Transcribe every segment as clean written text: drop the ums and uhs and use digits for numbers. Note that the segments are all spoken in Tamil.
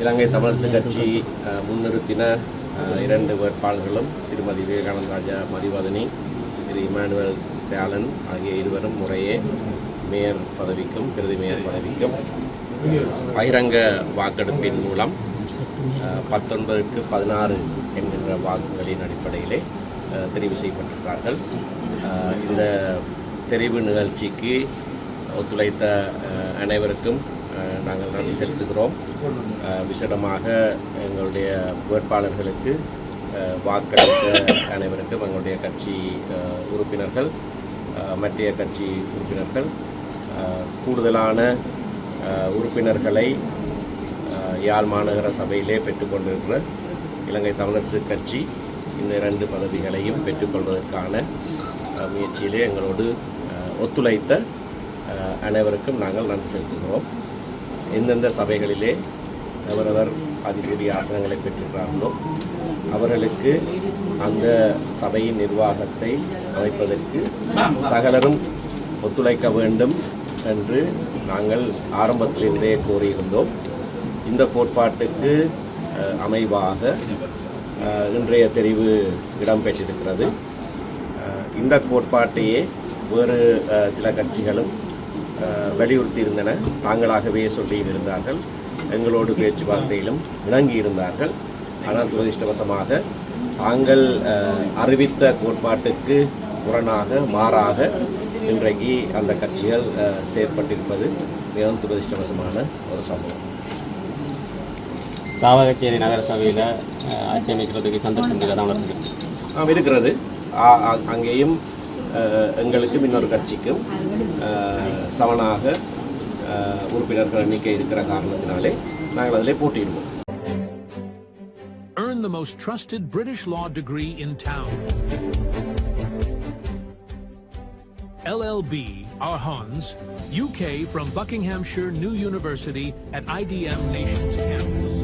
இலங்கை தமிழரசு கட்சி முன்னிறுத்தின இரண்டு வேட்பாளர்களும் திருமதி விவேகானந்த ராஜா மதிவதனி, திரு இமானுவேல் டேலன் ஆகிய இருவரும் முறையே மேயர் பதவிக்கும் பிரதி மேயர் பதவிக்கும் பகிரங்க வாக்கெடுப்பின் மூலம் 19க்கு 16 என்கின்ற வாக்குகளின் அடிப்படையிலே தெரிவு செய்யப்பட்டிருக்கிறார்கள். இந்த தெரிவு நிகழ்ச்சிக்கு ஒத்துழைத்த அனைவருக்கும் நாங்கள் நன்றி செலுத்துகிறோம். விசேடமாக எங்களுடைய வேட்பாளர்களுக்கு வாக்களித்த அனைவருக்கும் எங்களுடைய கட்சி உறுப்பினர்கள், மற்ற கட்சி உறுப்பினர்கள், கூடுதலான உறுப்பினர்களை யாழ் மாநகர சபையிலே பெற்றுக்கொண்டிருக்கிற இலங்கை தமிழரசு கட்சி இந்த 2 பதவிகளையும் பெற்றுக்கொள்வதற்கான முயற்சியிலே எங்களோடு ஒத்துழைத்த அனைவருக்கும் நாங்கள் நன்றி செலுத்துகிறோம். எந்தெந்த சபைகளிலே அவரவர் அதிபதி ஆசனங்களை பெற்றிருக்கிறார்களோ அவர்களுக்கு அந்த சபையின் நிர்வாகத்தை அமைப்பதற்கு சகலரும் ஒத்துழைக்க வேண்டும் என்று நாங்கள் ஆரம்பத்திலிருந்தே கோரியிருந்தோம். இந்த கோட்பாட்டுக்கு அமைவாக இன்றைய தெரிவு இடம்பெற்றிருக்கிறது. இந்த கோட்பாட்டையே வேறு சில கட்சிகளும் வலியுறுத்தியிருந்தன, தாங்களாகவே சொல்லியிருந்தார்கள், எங்களோடு பேச்சுவார்த்தையிலும் இணங்கியிருந்தார்கள். ஆனால் துரதிருஷ்டவசமாக தாங்கள் அறிவித்த கோட்பாட்டுக்கு மாறாக இன்றைக்கு அந்த கட்சிகள் செயற்பட்டிருப்பது மிகவும் துரதிருஷ்டவசமான ஒரு சம்பவம். சாவகச்சேரி நகர சபையில் ஆட்சி அமைக்கிறதுக்கு சந்தர்ப்பம் இருக்கிறது. அங்கேயும் எங்களுக்கும் இன்னொரு கட்சிக்கும் சமனாக உறுப்பினர்கள் எண்ணிக்கை இருக்கிற காரணத்தினாலே நாங்கள் அதிலே போட்டியிடுவோம். Earn the most trusted British law degree in town. LLB Arhans, UK from Buckinghamshire New University at IDM Nations Campus.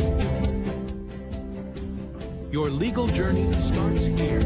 Your legal journey starts here.